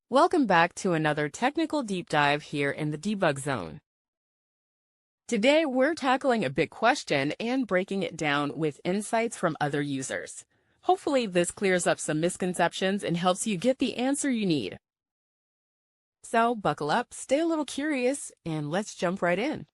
Welcome back to another technical deep dive here in the debug zone. Today, we're tackling a big question and breaking it down with insights from other users. Hopefully, this clears up some misconceptions and helps you get the answer you need. So, buckle up, stay a little curious, and let's jump right in.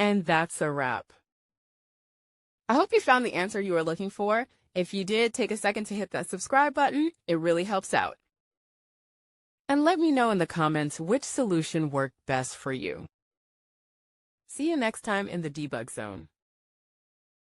And that's a wrap. I hope you found the answer you were looking for. If you did, take a second to hit that subscribe button. It really helps out. And let me know in the comments which solution worked best for you. See you next time in the debug zone.